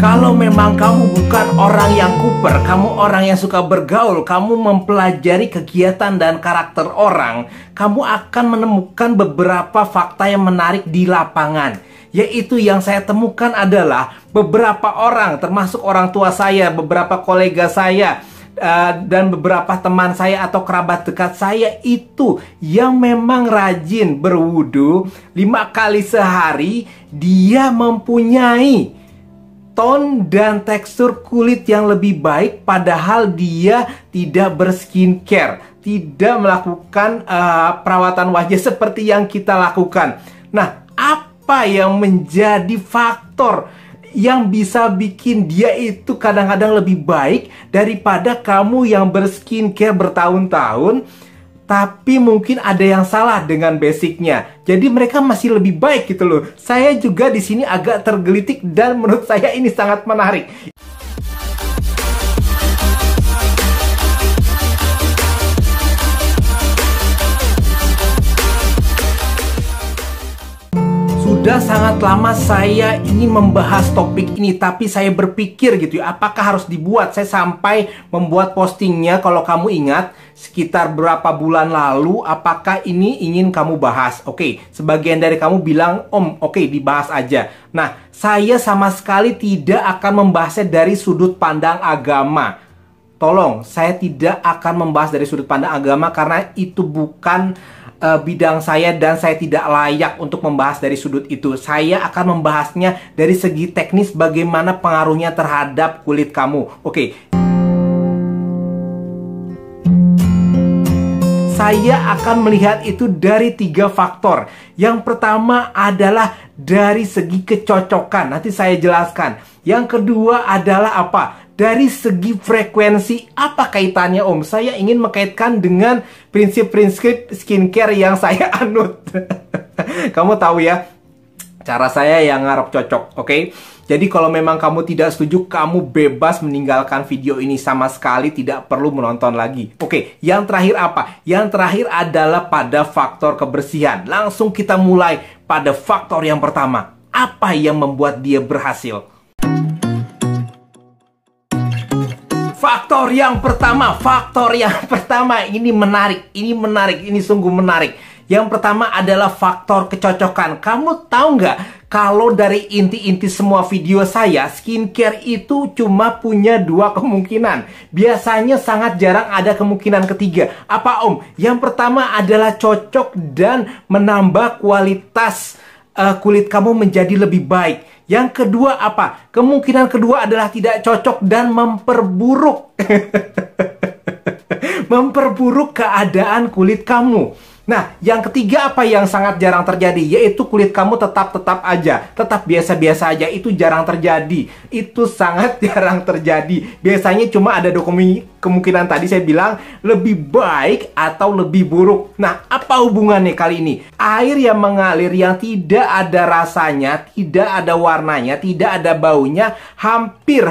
Kalau memang kamu bukan orang yang kuper, kamu orang yang suka bergaul, kamu mempelajari kegiatan dan karakter orang, kamu akan menemukan beberapa fakta yang menarik di lapangan. Yaitu yang saya temukan adalah beberapa orang, termasuk orang tua saya, beberapa kolega saya, dan beberapa teman saya atau kerabat dekat saya itu yang memang rajin berwudu 5 kali sehari, dia mempunyai tone dan tekstur kulit yang lebih baik, padahal dia tidak berskincare, tidak melakukan perawatan wajah seperti yang kita lakukan. Nah, apa yang menjadi faktor yang bisa bikin dia itu kadang-kadang lebih baik daripada kamu yang berskincare bertahun-tahun, tapi mungkin ada yang salah dengan basicnya. Jadi mereka masih lebih baik gitu loh. Saya juga di sini agak tergelitik dan menurut saya ini sangat menarik. Sudah sangat lama saya ingin membahas topik ini, tapi saya berpikir gitu ya, apakah harus dibuat? Saya sampai membuat postingnya, kalau kamu ingat, sekitar berapa bulan lalu, apakah ini ingin kamu bahas? Oke, sebagian dari kamu bilang, Om, oke, dibahas aja. Nah, saya sama sekali tidak akan membahasnya dari sudut pandang agama. Tolong, saya tidak akan membahas dari sudut pandang agama karena itu bukan bidang saya dan saya tidak layak untuk membahas dari sudut itu. Saya akan membahasnya dari segi teknis, bagaimana pengaruhnya terhadap kulit kamu. Oke. Saya akan melihat itu dari 3 faktor. Yang pertama adalah dari segi kecocokan. Nanti saya jelaskan. Yang kedua adalah apa? Dari segi frekuensi, apa kaitannya Om? Saya ingin mengkaitkan dengan prinsip-prinsip skincare yang saya anut. Kamu tahu ya, cara saya yang ngarep cocok, oke? Jadi kalau memang kamu tidak setuju, kamu bebas meninggalkan video ini sama sekali, tidak perlu menonton lagi. Oke, yang terakhir apa? Yang terakhir adalah pada faktor kebersihan. Langsung kita mulai pada faktor yang pertama. Apa yang membuat dia berhasil? Faktor yang pertama ini menarik, ini sungguh menarik. Yang pertama adalah faktor kecocokan. Kamu tahu nggak, kalau dari inti-inti semua video saya, skincare itu cuma punya 2 kemungkinan. Biasanya sangat jarang ada kemungkinan ketiga. Apa Om? Yang pertama adalah cocok dan menambah kualitas kulit kamu menjadi lebih baik. Yang kedua apa? Kemungkinan kedua adalah tidak cocok dan memperburuk memperburuk keadaan kulit kamu. Nah, yang ketiga apa yang sangat jarang terjadi? Yaitu kulit kamu tetap aja, tetap biasa-biasa aja. Itu jarang terjadi. Itu sangat jarang terjadi. Biasanya cuma ada 2 kemungkinan tadi saya bilang, lebih baik atau lebih buruk. Nah, apa hubungannya kali ini? Air yang mengalir yang tidak ada rasanya, tidak ada warnanya, tidak ada baunya, hampir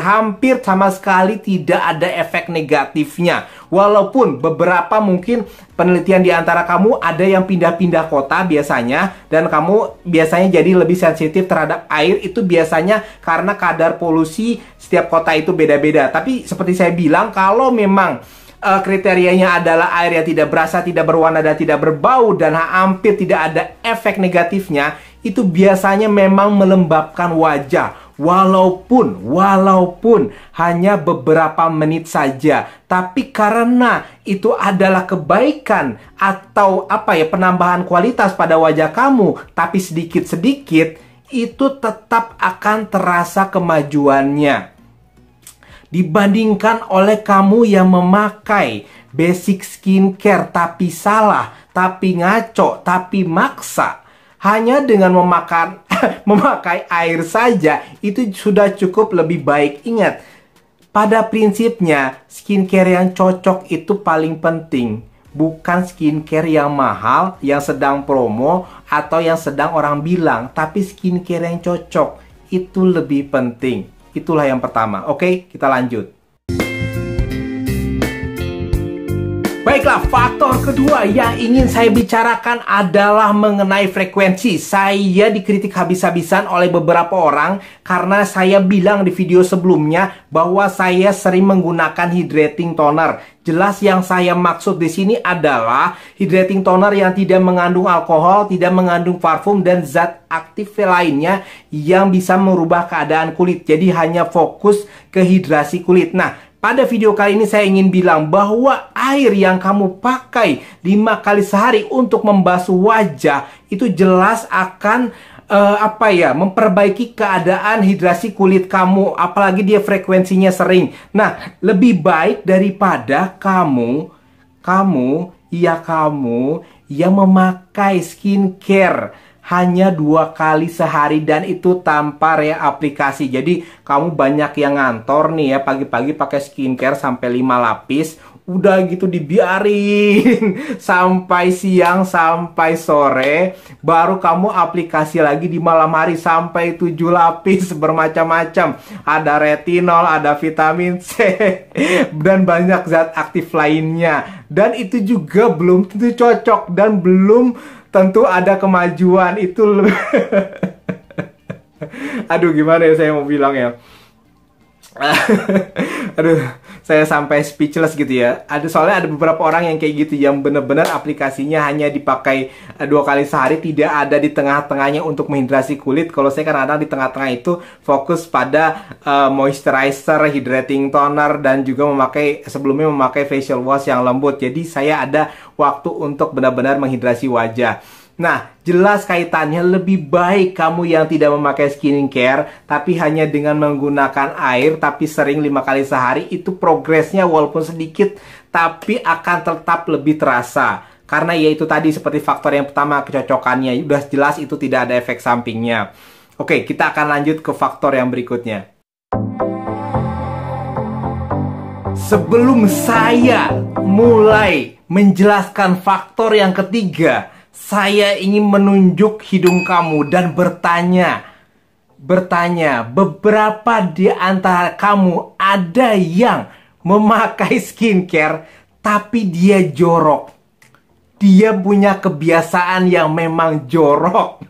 sama sekali tidak ada efek negatifnya. Walaupun beberapa mungkin penelitian di antara kamu ada yang pindah-pindah kota biasanya, dan kamu biasanya jadi lebih sensitif terhadap air, itu biasanya karena kadar polusi setiap kota itu beda-beda. Tapi seperti saya bilang, kalau memang kriterianya adalah air yang tidak berasa, tidak berwarna, dan tidak berbau, dan hampir tidak ada efek negatifnya, itu biasanya memang melembabkan wajah. Walaupun hanya beberapa menit saja, tapi karena itu adalah kebaikan atau penambahan kualitas pada wajah kamu, tapi sedikit-sedikit, itu tetap akan terasa kemajuannya. Dibandingkan oleh kamu yang memakai basic skincare tapi salah, tapi ngaco, tapi maksa. Hanya dengan memakai air saja itu sudah cukup lebih baik. Ingat, pada prinsipnya skincare yang cocok itu paling penting. Bukan skincare yang mahal, yang sedang promo, atau yang sedang orang bilang. Tapi skincare yang cocok itu lebih penting. Itulah yang pertama. Oke, kita lanjut. Baik, Baiklah, faktor kedua yang ingin saya bicarakan adalah mengenai frekuensi. Saya dikritik habis-habisan oleh beberapa orang karena saya bilang di video sebelumnya bahwa saya sering menggunakan hydrating toner. Jelas yang saya maksud di sini adalah hydrating toner yang tidak mengandung alkohol, tidak mengandung parfum dan zat aktif lainnya yang bisa merubah keadaan kulit. Jadi hanya fokus ke hidrasi kulit. Nah, pada video kali ini saya ingin bilang bahwa air yang kamu pakai 5 kali sehari untuk membasuh wajah itu jelas akan memperbaiki keadaan hidrasi kulit kamu, apalagi dia frekuensinya sering. Nah, lebih baik daripada kamu yang memakai skincare hanya 2 kali sehari dan itu tanpa reaplikasi. Jadi kamu banyak yang ngantor nih ya, pagi-pagi pakai skincare sampai 5 lapis, udah gitu dibiarin sampai siang, sampai sore, baru kamu aplikasi lagi di malam hari sampai 7 lapis bermacam-macam. Ada retinol, ada vitamin C, dan banyak zat aktif lainnya. Dan itu juga belum tentu cocok dan belum tentu ada kemajuan itu. Aduh, gimana ya saya mau bilang ya. Aduh, saya sampai speechless gitu ya. Soalnya ada beberapa orang yang kayak gitu, yang bener-bener aplikasinya hanya dipakai 2 kali sehari, tidak ada di tengah-tengahnya untuk menghidrasi kulit. Kalau saya kan ada di tengah-tengah itu fokus pada moisturizer, hydrating toner, dan juga sebelumnya memakai facial wash yang lembut. Jadi saya ada waktu untuk benar-benar menghidrasi wajah. Nah, jelas kaitannya, lebih baik kamu yang tidak memakai skincare tapi hanya dengan menggunakan air tapi sering 5 kali sehari, itu progresnya walaupun sedikit tapi akan tetap lebih terasa. Karena ya itu tadi, seperti faktor yang pertama, kecocokannya. Udah jelas itu tidak ada efek sampingnya. Oke, kita akan lanjut ke faktor yang berikutnya. Sebelum saya mulai menjelaskan faktor yang ketiga, saya ingin menunjuk hidung kamu dan bertanya, beberapa di antara kamu ada yang memakai skincare tapi dia jorok. Dia punya kebiasaan yang memang jorok.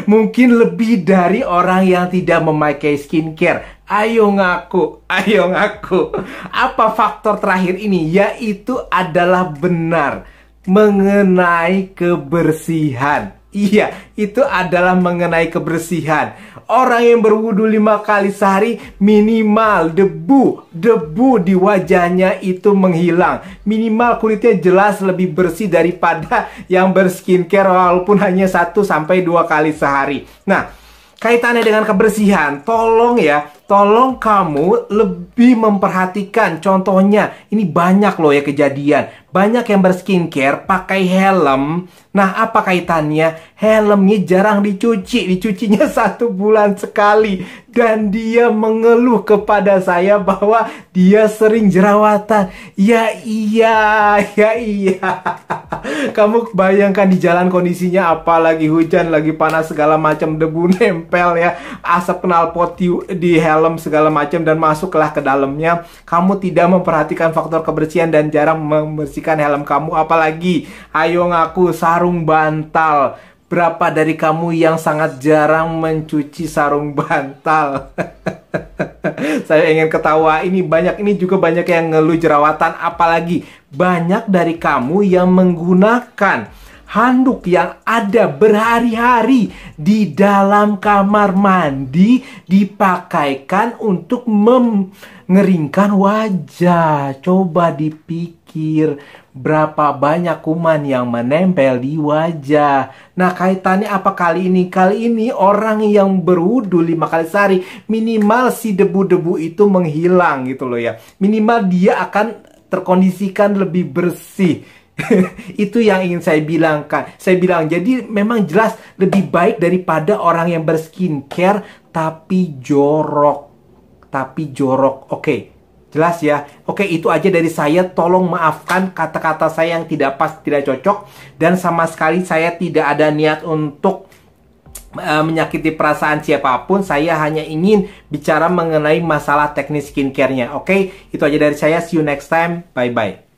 Mungkin lebih dari orang yang tidak memakai skincare. Ayo ngaku, ayo ngaku. Apa faktor terakhir ini? Yaitu adalah benar mengenai kebersihan. Iya, itu adalah mengenai kebersihan. Orang yang berwudu 5 kali sehari, minimal debu di wajahnya itu menghilang. Minimal kulitnya jelas lebih bersih daripada yang berskincare walaupun hanya 1-2 kali sehari. Nah, kaitannya dengan kebersihan, tolong kamu lebih memperhatikan. Contohnya, ini banyak loh ya kejadian. Banyak yang berskincare pakai helm. Nah, apa kaitannya? Helmnya jarang dicucinya 1 bulan sekali. Dan dia mengeluh kepada saya bahwa dia sering jerawatan. Ya iya. Kamu bayangkan di jalan kondisinya, apalagi hujan, lagi panas, segala macam, debu nempel ya, asap knalpot di helm segala macam, dan masuklah ke dalamnya. Kamu tidak memperhatikan faktor kebersihan dan jarang membersihkan helm kamu. Apalagi, ayo ngaku, sarung bantal. Berapa dari kamu yang sangat jarang mencuci sarung bantal? Saya ingin ketawa. Ini juga banyak yang ngeluh jerawatan. Apalagi banyak dari kamu yang menggunakan handuk yang ada berhari-hari di dalam kamar mandi, dipakaikan untuk mengeringkan wajah. Coba dipikir, berapa banyak kuman yang menempel di wajah. Nah, kaitannya apa kali ini? Kali ini orang yang berwudu 5 kali sehari, minimal si debu-debu itu menghilang gitu loh ya. Minimal dia akan terkondisikan lebih bersih. Itu yang ingin saya bilangkan. Saya bilang, jadi memang jelas lebih baik daripada orang yang berskincare tapi jorok. Oke. Jelas ya. Oke, itu aja dari saya. Tolong maafkan kata-kata saya yang tidak pas, tidak cocok. Dan sama sekali saya tidak ada niat untuk menyakiti perasaan siapapun. Saya hanya ingin bicara mengenai masalah teknis skincare-nya. Oke, itu aja dari saya. See you next time. Bye-bye.